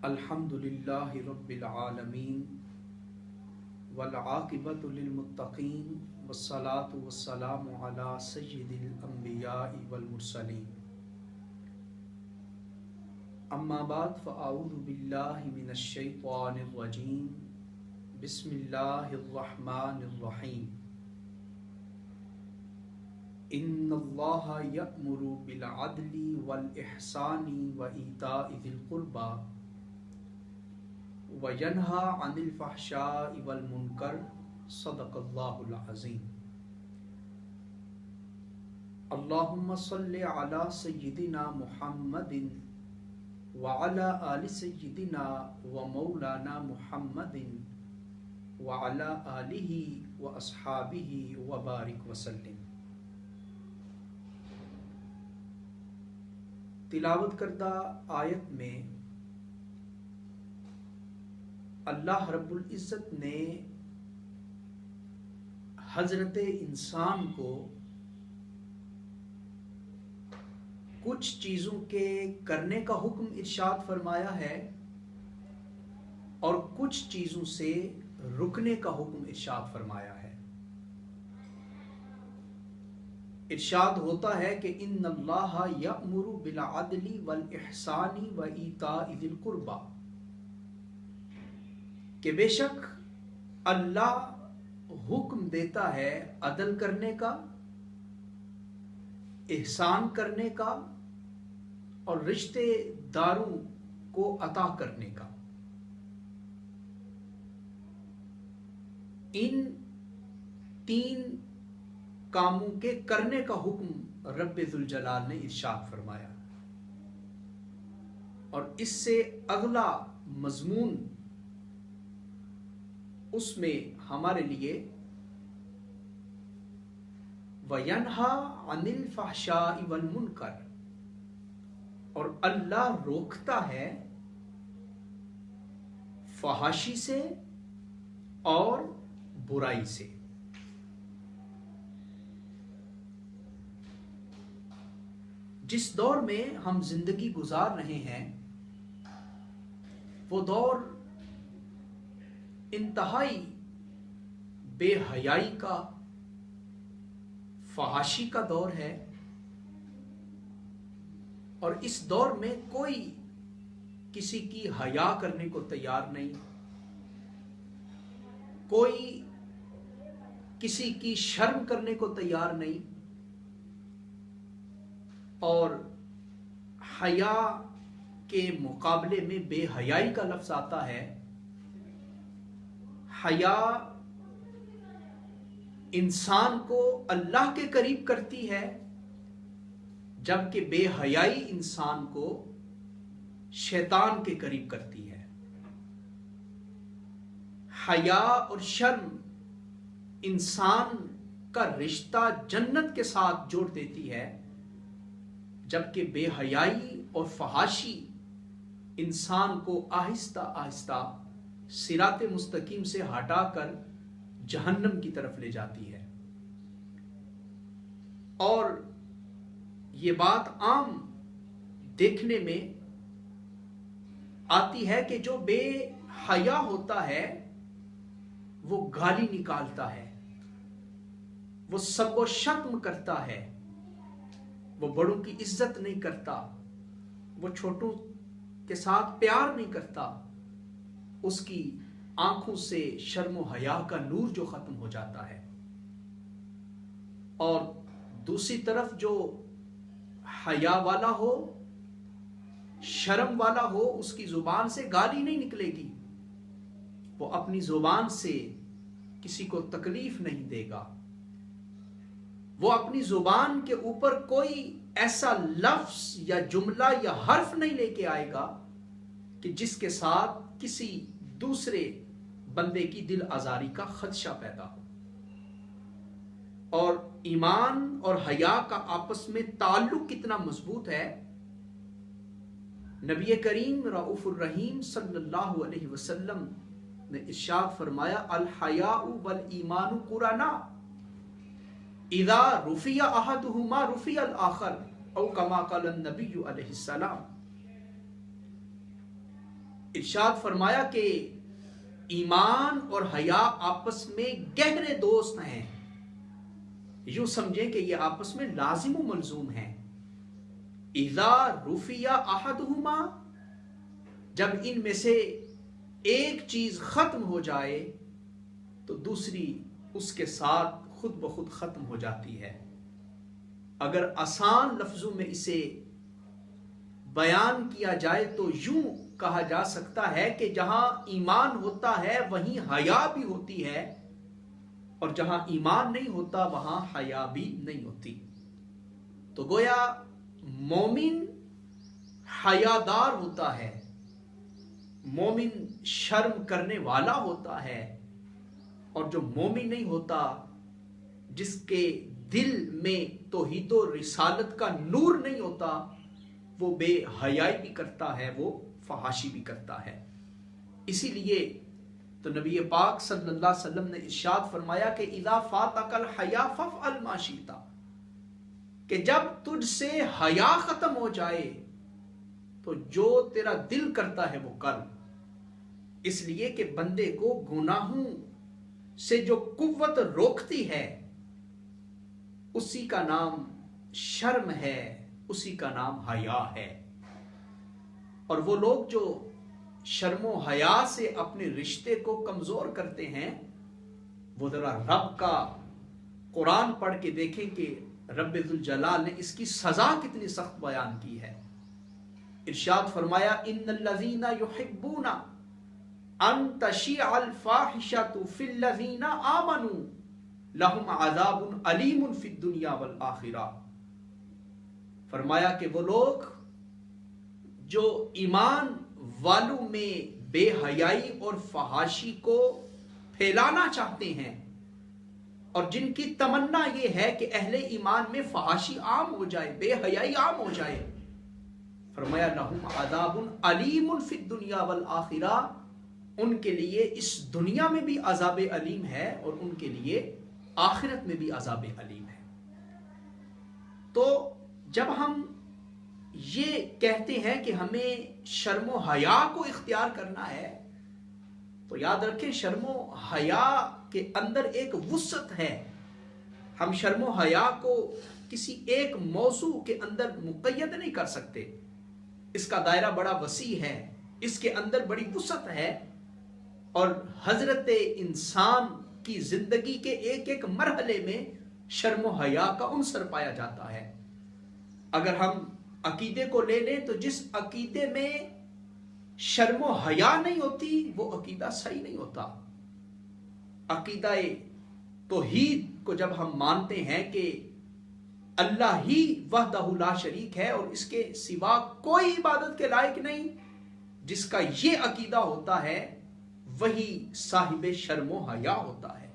الحمدللہ رب العالمین والعاقبۃ للمتقین والصلاة والسلام علی سید الانبیاء والمرسلین اما بعد فاعوذ باللہ من الشیطان الرجیم بسم اللہ الرحمن الرحیم ان اللہ یأمر بالعدل والاحسان وایتاء ذی القربی وینہا عن الفحشاء والمنکر صدق اللہ العظیم۔ اللہم صلی علی سیدنا محمد وعلی آل سیدنا ومولانا محمد وعلی آلہ واصحابہ وبارک وسلم۔ تلاوت کردہ آیت میں اللہ رب العزت نے حضرت انسان کو کچھ چیزوں کے کرنے کا حکم ارشاد فرمایا ہے اور کچھ چیزوں سے رکنے کا حکم ارشاد فرمایا ہے۔ ارشاد ہوتا ہے کہ ان اللہ یأمر بالعدل والاحسان وایتاء ذی القربی، کہ بے شک اللہ حکم دیتا ہے عدل کرنے کا، احسان کرنے کا اور رشتے داروں کو عطا کرنے کا۔ ان تین کاموں کے کرنے کا حکم رب ذوالجلال نے ارشاد فرمایا، اور اس سے اگلا مضمون اس میں ہمارے لیے وَيَنْهَا عَنِ الْفَحْشَاءِ وَالْمُنْكَرِ، اور اللہ روکتا ہے فحاشی سے اور برائی سے۔ جس دور میں ہم زندگی گزار رہے ہیں وہ دور انتہائی بے حیائی کا، فحاشی کا دور ہے، اور اس دور میں کوئی کسی کی حیا کرنے کو تیار نہیں، کوئی کسی کی شرم کرنے کو تیار نہیں، اور حیا کے مقابلے میں بے حیائی کا لفظ آتا ہے۔ حیا انسان کو اللہ کے قریب کرتی ہے، جبکہ بے حیائی انسان کو شیطان کے قریب کرتی ہے۔ حیا اور شرم انسان کا رشتہ جنت کے ساتھ جوڑ دیتی ہے، جبکہ بے حیائی اور فحاشی انسان کو آہستہ آہستہ صراط مستقیم سے ہٹا کر جہنم کی طرف لے جاتی ہے۔ اور یہ بات عام دیکھنے میں آتی ہے کہ جو بے حیا ہوتا ہے وہ گالی نکالتا ہے، وہ سب و شتم کرتا ہے، وہ بڑوں کی عزت نہیں کرتا، وہ چھوٹوں کے ساتھ پیار نہیں کرتا، اس کی آنکھوں سے شرم و حیا کا نور جو ختم ہو جاتا ہے۔ اور دوسری طرف جو حیا والا ہو، شرم والا ہو، اس کی زبان سے گالی نہیں نکلے گی، وہ اپنی زبان سے کسی کو تکلیف نہیں دے گا، وہ اپنی زبان کے اوپر کوئی ایسا لفظ یا جملہ یا حرف نہیں لے کے آئے گا کہ جس کے ساتھ کسی دوسرے بندے کی دل آزاری کا خدشہ پیدا ہو۔ اور ایمان اور حیا کا آپس میں تعلق کتنا مضبوط ہے۔ نبی کریم رؤوف الرحیم صلی اللہ علیہ وسلم نے ارشاد فرمایا الحیاء والایمان قرنا اذا رفع احدهما رفع الاخر او کما قال النبی علیہ السلام۔ ارشاد فرمایا کہ ایمان اور حیا آپس میں گہرے دوست ہیں، یوں سمجھیں کہ یہ آپس میں لازم و ملزوم ہیں۔ اذا رفع احدہما، جب ان میں سے ایک چیز ختم ہو جائے تو دوسری اس کے ساتھ خود بخود ختم ہو جاتی ہے۔ اگر آسان لفظوں میں اسے بیان کیا جائے تو یوں کہا جا سکتا ہے کہ جہاں ایمان ہوتا ہے وہیں حیا بھی ہوتی ہے، اور جہاں ایمان نہیں ہوتا وہاں حیا بھی نہیں ہوتی۔ تو گویا مومن حیادار ہوتا ہے، مومن شرم کرنے والا ہوتا ہے، اور جو مومن نہیں ہوتا، جس کے دل میں توحید و رسالت کا نور نہیں ہوتا، وہ بے حیائی بھی کرتا ہے، وہ فحاشی بھی کرتا ہے۔ اسی لیے تو نبی پاک صلی اللہ علیہ وسلم نے ارشاد فرمایا کہ اذا فاتک الحیا فافعل ما شئت، کہ جب تجھ سے حیا ختم ہو جائے تو جو تیرا دل کرتا ہے وہ کر۔ اس لیے کہ بندے کو گناہوں سے جو قوت روکتی ہے اسی کا نام شرم ہے، اسی کا نام حیا ہے۔ اور وہ لوگ جو شرم و حیا سے اپنے رشتے کو کمزور کرتے ہیں، وہ ذرا رب کا قرآن پڑھ کے دیکھیں کہ رب ذوالجلال نے اس کی سزا کتنی سخت بیان کی ہے۔ ارشاد فرمایا ان الذین یحبون ان تشیع الفاحشۃ فی الذین آمنوا لہم عذاب علیم فی الدنیا والآخرہ۔ فرمایا کہ وہ لوگ جو ایمان والوں میں بے حیائی اور فحاشی کو پھیلانا چاہتے ہیں، اور جن کی تمنا یہ ہے کہ اہل ایمان میں فحاشی عام ہو جائے، بے حیائی عام ہو جائے، فرمایا لہم عذاب علیم فی الدنیا والآخرہ، ان کے لیے اس دنیا میں بھی عذاب علیم ہے اور ان کے لیے آخرت میں بھی عذاب علیم ہے۔ تو جب ہم یہ کہتے ہیں کہ ہمیں شرم و حیا کو اختیار کرنا ہے، تو یاد رکھیں شرم و حیا کے اندر ایک وسعت ہے۔ ہم شرم و حیا کو کسی ایک موضوع کے اندر مقید نہیں کر سکتے، اس کا دائرہ بڑا وسیع ہے، اس کے اندر بڑی وسعت ہے، اور حضرت انسان کی زندگی کے ایک ایک مرحلے میں شرم و حیا کا عنصر پایا جاتا ہے۔ اگر ہم عقیدے کو لے لیں تو جس عقیدے میں شرم و حیا نہیں ہوتی وہ عقیدہ صحیح نہیں ہوتا۔ عقیدہ توحید کو جب ہم مانتے ہیں کہ اللہ ہی وحدہ لا شریک ہے اور اس کے سوا کوئی عبادت کے لائق نہیں، جس کا یہ عقیدہ ہوتا ہے وہی صاحب شرم و حیا ہوتا ہے۔